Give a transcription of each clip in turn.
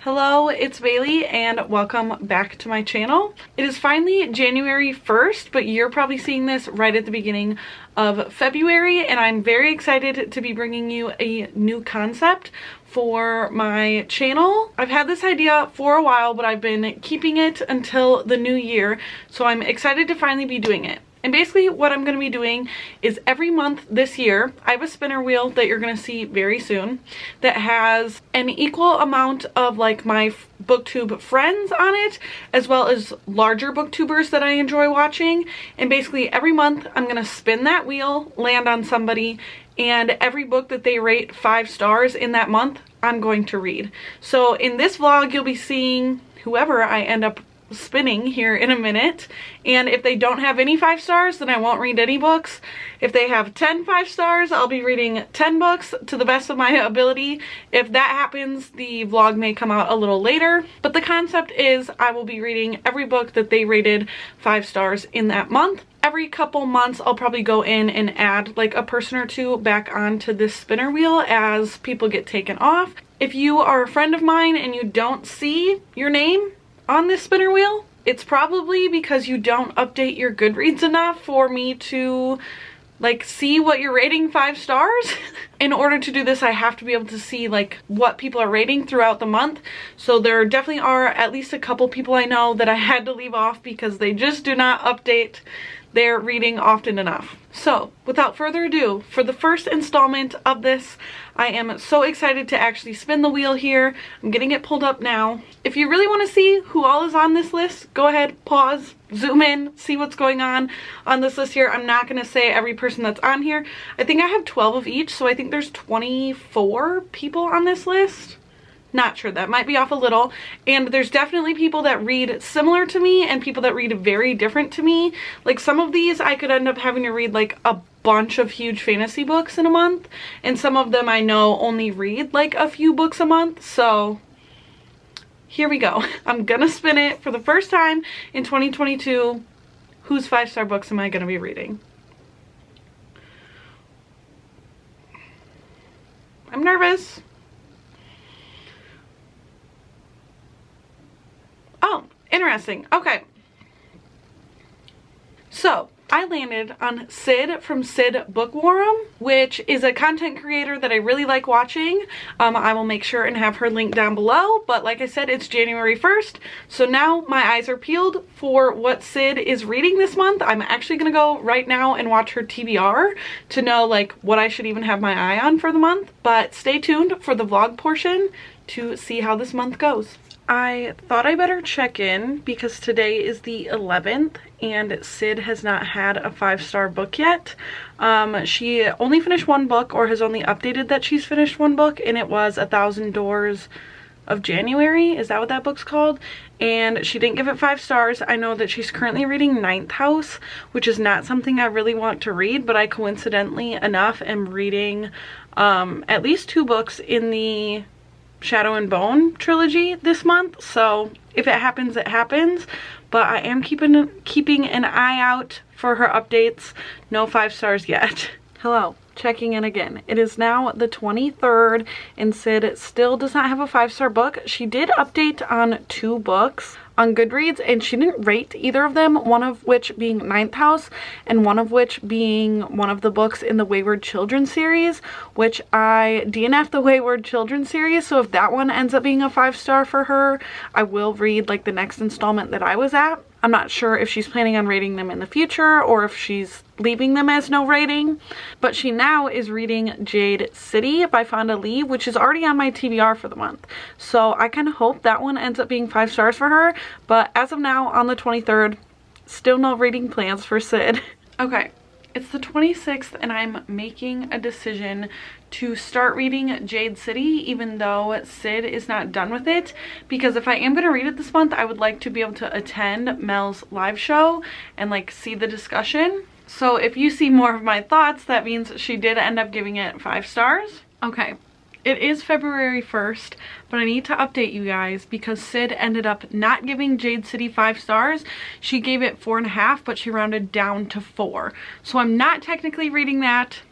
Hello, it's Bailey and welcome back to my channel. It is finally January 1st, but you're probably seeing this right at the beginning of February, and I'm very excited to be bringing you a new concept for my channel. I've had this idea for a while, but I've been keeping it until the new year, so I'm excited to finally be doing it. And basically what I'm going to be doing is every month this year, I have a spinner wheel that you're going to see very soon that has an equal amount of like my booktube friends on it, as well as larger booktubers that I enjoy watching. And basically every month I'm going to spin that wheel, land on somebody, and every book that they rate 5 stars in that month, I'm going to read. So in this vlog, you'll be seeing whoever I end up spinning here in a minute, and if they don't have any 5 stars, then I won't read any books. If they have 10 5 stars, I'll be reading 10 books to the best of my ability. If that happens, the vlog may come out a little later, but the concept is I will be reading every book that they rated 5 stars in that month. Every couple months I'll probably go in and add like a person or two back onto this spinner wheel as people get taken off. If you are a friend of mine and you don't see your name on this spinner wheel, it's probably because you don't update your Goodreads enough for me to like see what you're rating 5 stars. In order to do this, I have to be able to see like what people are rating throughout the month. So there definitely are at least a couple people I know that I had to leave off because they just do not update their reading often enough. So without further ado, for the first installment of this, I am so excited to actually spin the wheel here. I'm getting it pulled up now. If you really want to see who all is on this list, go ahead, pause, zoom in, see what's going on this list here. I'm not going to say every person that's on here. I think I have 12 of each, so I think there's 24 people on this list. Not sure, that might be off a little. And there's definitely people that read similar to me and people that read very different to me. Like some of these I could end up having to read like a bunch of huge fantasy books in a month, and some of them I know only read like a few books a month. So here we go. I'm gonna spin it for the first time in 2022. Whose 5-star books am I gonna be reading? I'm nervous. Oh, interesting. Okay. So I landed on Sid from Sid Bookworrom, which is a content creator that I really like watching. I will make sure and have her link down below, but like I said, it's January 1st, so now my eyes are peeled for what Sid is reading this month. I'm actually gonna go right now and watch her TBR to know like what I should even have my eye on for the month, but stay tuned for the vlog portion to see how this month goes. I thought I better check in because today is the 11th and Sid has not had a 5-star book yet. She only finished 1 book, or has only updated that she's finished 1 book, and it was 1,000 Doors of January. Is that what that book's called? And she didn't give it 5 stars. I know that she's currently reading Ninth House, which is not something I really want to read, but I coincidentally enough am reading at least 2 books in the Shadow and Bone trilogy this month, so if it happens, it happens. But I am keeping an eye out for her updates. No 5 stars yet. Hello, checking in again. It is now the 23rd and Sid still does not have a 5-star book. She did update on 2 books on Goodreads and she didn't rate either of them, one of which being Ninth House and one of which being one of the books in the Wayward Children series, which I DNF'd the Wayward Children series, so if that one ends up being a 5-star for her, I will read like the next installment that I was at. I'm not sure if she's planning on rating them in the future or if she's leaving them as no rating, but she now is reading Jade City by Fonda Lee, which is already on my TBR for the month. So I kind of hope that one ends up being 5 stars for her, but as of now on the 23rd, still no reading plans for Sid. Okay. It's the 26th and I'm making a decision to start reading Jade City even though Sid is not done with it, because if I am going to read it this month, I would like to be able to attend Mel's live show and like see the discussion. So if you see more of my thoughts, that means she did end up giving it 5 stars. Okay. It is February 1st, but I need to update you guys because Sid ended up not giving Jade City 5 stars. She gave it 4.5, but she rounded down to 4. So I'm not technically reading that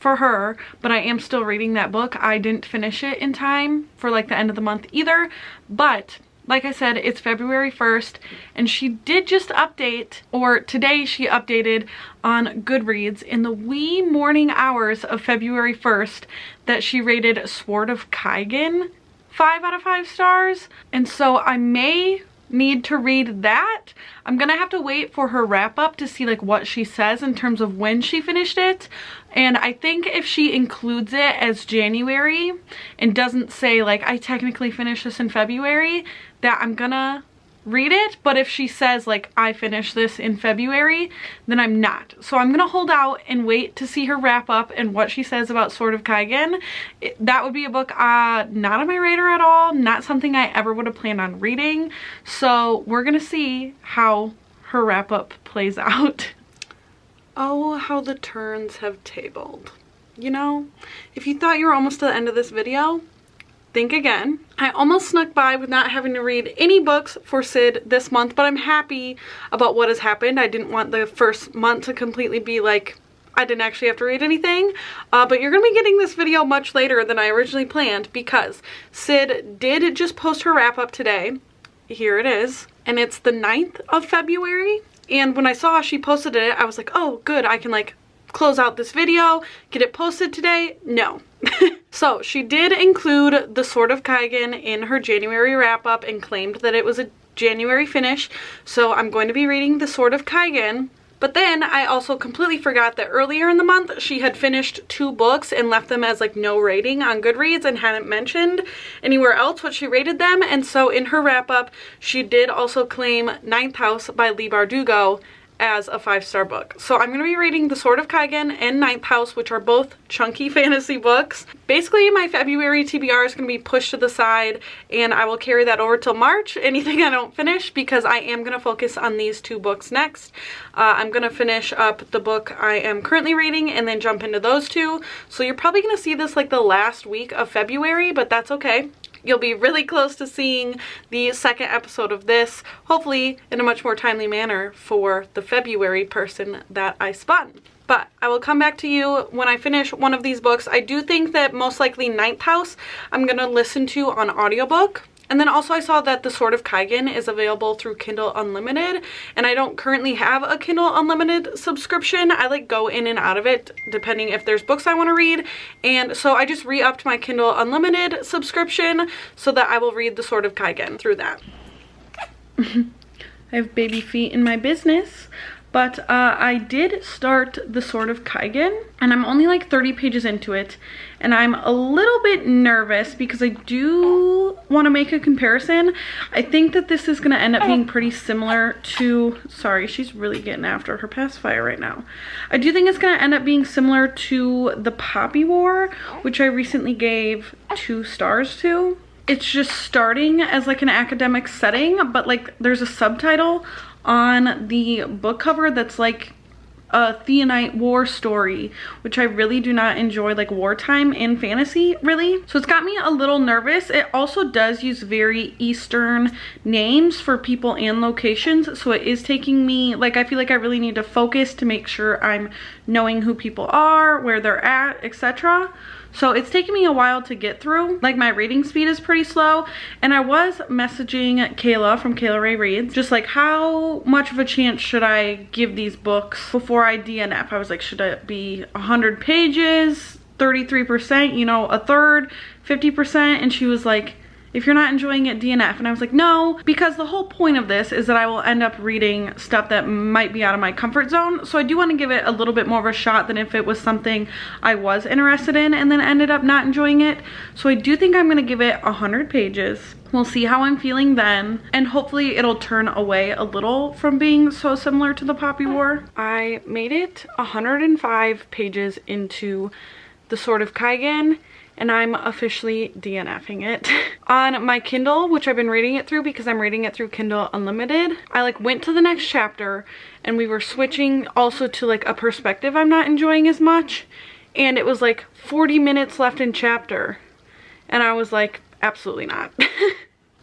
for her, but I am still reading that book. I didn't finish it in time for like the end of the month either, but like I said, it's February 1st, and she did just update, or today she updated on Goodreads in the wee morning hours of February 1st that she rated Sword of Kaigen 5 out of 5 stars. And so I may need to read that. I'm gonna have to wait for her wrap up to see like what she says in terms of when she finished it. And I think if she includes it as January and doesn't say like I technically finished this in February, that I'm gonna read it. But if she says like I finished this in February, then I'm not. So I'm gonna hold out and wait to see her wrap up and what she says about Sword of Kaigen. That would be a book not on my radar at all, not something I ever would have planned on reading. So we're gonna see how her wrap up plays out. Oh, how the turns have tabled. You know, if you thought you were almost to the end of this video, think again. I almost snuck by with not having to read any books for Sid this month, but I'm happy about what has happened. I didn't want the first month to completely be like I didn't actually have to read anything, but you're gonna be getting this video much later than I originally planned because Sid did just post her wrap up today. Here it is, and it's the 9th of February. And when I saw she posted it, I was like, oh good, I can like close out this video, get it posted today. No. So she did include the Sword of Kaigen in her January wrap up and claimed that it was a January finish. So I'm going to be reading the Sword of Kaigen. But then I also completely forgot that earlier in the month she had finished 2 books and left them as like no rating on Goodreads and hadn't mentioned anywhere else what she rated them. And so in her wrap up she did also claim Ninth House by Leigh Bardugo as a 5-star book. So I'm going to be reading The Sword of Kaigen and Ninth House, which are both chunky fantasy books. Basically my February TBR is going to be pushed to the side and I will carry that over till March, anything I don't finish, because I am going to focus on these 2 books next. I'm going to finish up the book I am currently reading and then jump into those 2. So you're probably going to see this like the last week of February, but that's okay. You'll be really close to seeing the second episode of this, hopefully in a much more timely manner for the February person that I spun. But I will come back to you when I finish one of these books. I do think that most likely Ninth House I'm going to listen to on audiobook. And then also I saw that The Sword of Kaigen is available through Kindle Unlimited, and I don't currently have a Kindle Unlimited subscription. I like go in and out of it depending if there's books I want to read, and so I just re-upped my Kindle Unlimited subscription so that I will read The Sword of Kaigen through that. I have baby feet in my business. But I did start The Sword of Kaigen, and I'm only like 30 pages into it, and I'm a little bit nervous because I do want to make a comparison. I think that this is going to end up being pretty similar to, sorry, she's really getting after her pacifier right now. I do think it's going to end up being similar to The Poppy War, which I recently gave 2 stars to. It's just starting as like an academic setting, but like there's a subtitle on the book cover that's like a Theonite war story, which I really do not enjoy, like wartime in fantasy really. So it's got me a little nervous. It also does use very Eastern names for people and locations, so it is taking me, like I feel like I really need to focus to make sure I'm knowing who people are, where they're at, etc. So it's taking me a while to get through. Like my reading speed is pretty slow, and I was messaging Kayla from Kayla Ray Reads, just like how much of a chance should I give these books before I DNF. I was like, should it be 100 pages, 33%, you know, a third, 50%? And she was like, if you're not enjoying it, DNF. And I was like, no, because the whole point of this is that I will end up reading stuff that might be out of my comfort zone. So I do want to give it a little bit more of a shot than if it was something I was interested in and then ended up not enjoying it. So I do think I'm going to give it 100 pages. We'll see how I'm feeling then, and hopefully it'll turn away a little from being so similar to The Poppy War. I made it 105 pages into The Sword of Kaigen, and I'm officially DNFing it. On my Kindle, which I've been reading it through because I'm reading it through Kindle Unlimited, I like went to the next chapter and we were switching also to like a perspective I'm not enjoying as much, and it was like 40 minutes left in chapter, and I was like, absolutely not.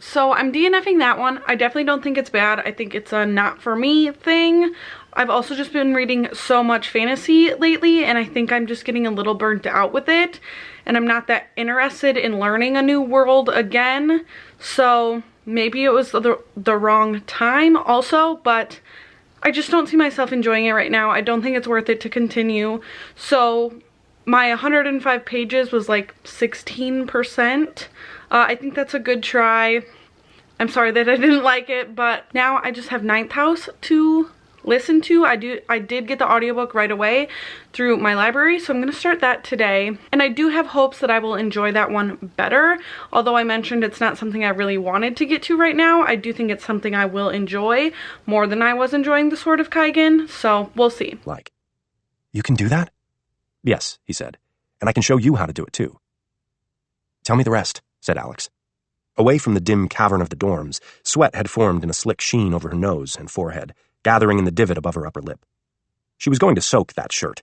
So I'm DNFing that one. I definitely don't think it's bad. I think it's a not for me thing. I've also just been reading so much fantasy lately, and I think I'm just getting a little burnt out with it, and I'm not that interested in learning a new world again. So maybe it was the wrong time also, but I just don't see myself enjoying it right now. I don't think it's worth it to continue. So my 105 pages was like 16%. I think that's a good try. I'm sorry that I didn't like it, but now I just have Ninth House to listen to. I did get the audiobook right away through my library, so I'm going to start that today. And I do have hopes that I will enjoy that one better. Although I mentioned it's not something I really wanted to get to right now, I do think it's something I will enjoy more than I was enjoying The Sword of Kaigen, so we'll see. Like, you can do that? Yes, he said, and I can show you how to do it too. Tell me the rest, said Alex. Away from the dim cavern of the dorms, sweat had formed in a slick sheen over her nose and forehead, gathering in the divot above her upper lip. She was going to soak that shirt.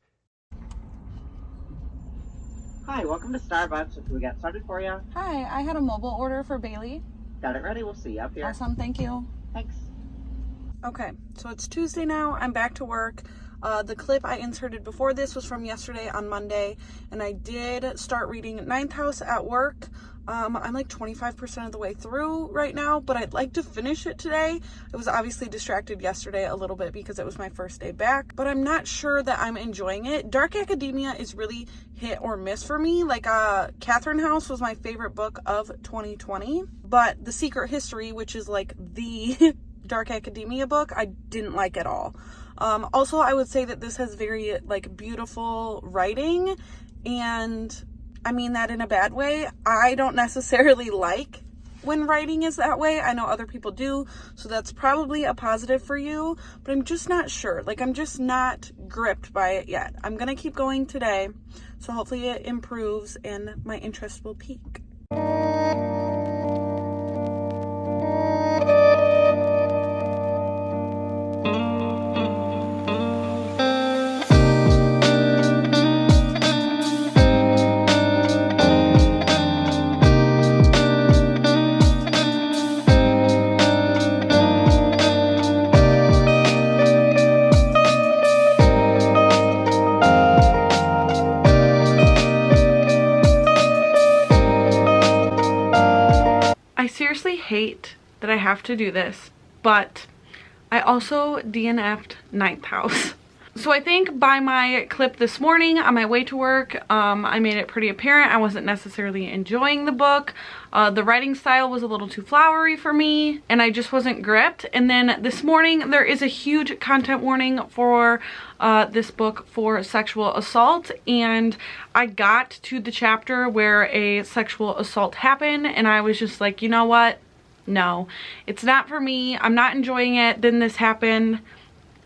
Hi, welcome to Starbucks. What can we get started for you? Hi, I had a mobile order for Bailey. Got it ready. We'll see you up here. Awesome, thank you. Thanks. Okay, so it's Tuesday now. I'm back to work. The clip I inserted before this was from yesterday on Monday, and I did start reading Ninth House at work. I'm like 25% of the way through right now, but I'd like to finish it today. I was obviously distracted yesterday a little bit because it was my first day back, but I'm not sure that I'm enjoying it. Dark Academia is really hit or miss for me. Like, Catherine House was my favorite book of 2020, but The Secret History, which is like the Dark Academia book, I didn't like at all. Also, I would say that this has very like beautiful writing, and I mean that in a bad way. I don't necessarily like when writing is that way. I know other people do, so that's probably a positive for you, but I'm just not sure. Like, I'm just not gripped by it yet. I'm gonna keep going today, so hopefully it improves and my interest will peak. I seriously hate that I have to do this, but I also DNF'd Ninth House. So I think by my clip this morning on my way to work, I made it pretty apparent I wasn't necessarily enjoying the book. The writing style was a little too flowery for me, and I just wasn't gripped. And then this morning, there is a huge content warning for this book for sexual assault, and I got to the chapter where a sexual assault happened, and I was just like, you know what? No, it's not for me. I'm not enjoying it. Then this happened,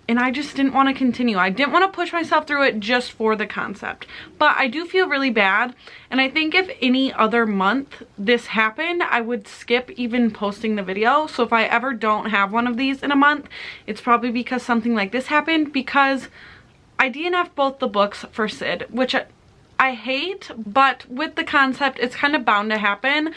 and I just didn't want to continue. I didn't want to push myself through it just for the concept. But I do feel really bad, and I think if any other month this happened, I would skip even posting the video. So if I ever don't have one of these in a month, it's probably because something like this happened, because I DNF'd both the books for Sid, which I hate, but with the concept, it's kind of bound to happen.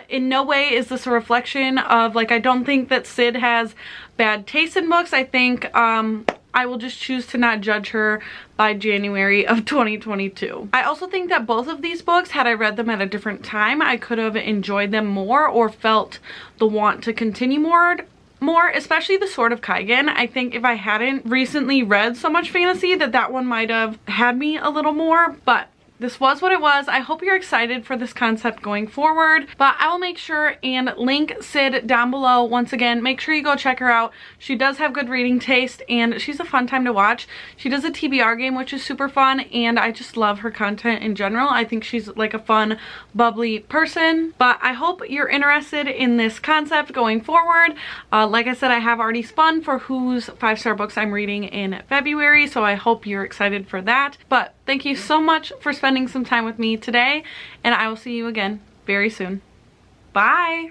In no way is this a reflection of, like, I don't think that Sid has bad taste in books. I think I will just choose to not judge her by January of 2022. I also think that both of these books, had I read them at a different time, I could have enjoyed them more or felt the want to continue more, especially The Sword of Kaigen. I think if I hadn't recently read so much fantasy, that one might have had me a little more, but this was what it was. I hope you're excited for this concept going forward, but I will make sure and link Sid down below. Once again, make sure you go check her out. She does have good reading taste, and she's a fun time to watch. She does a TBR game, which is super fun, and I just love her content in general. I think she's like a fun, bubbly person, but I hope you're interested in this concept going forward. Like I said, I have already spun for whose 5-star books I'm reading in February, so I hope you're excited for that. But thank you so much for spending some time with me today, and I will see you again very soon. Bye!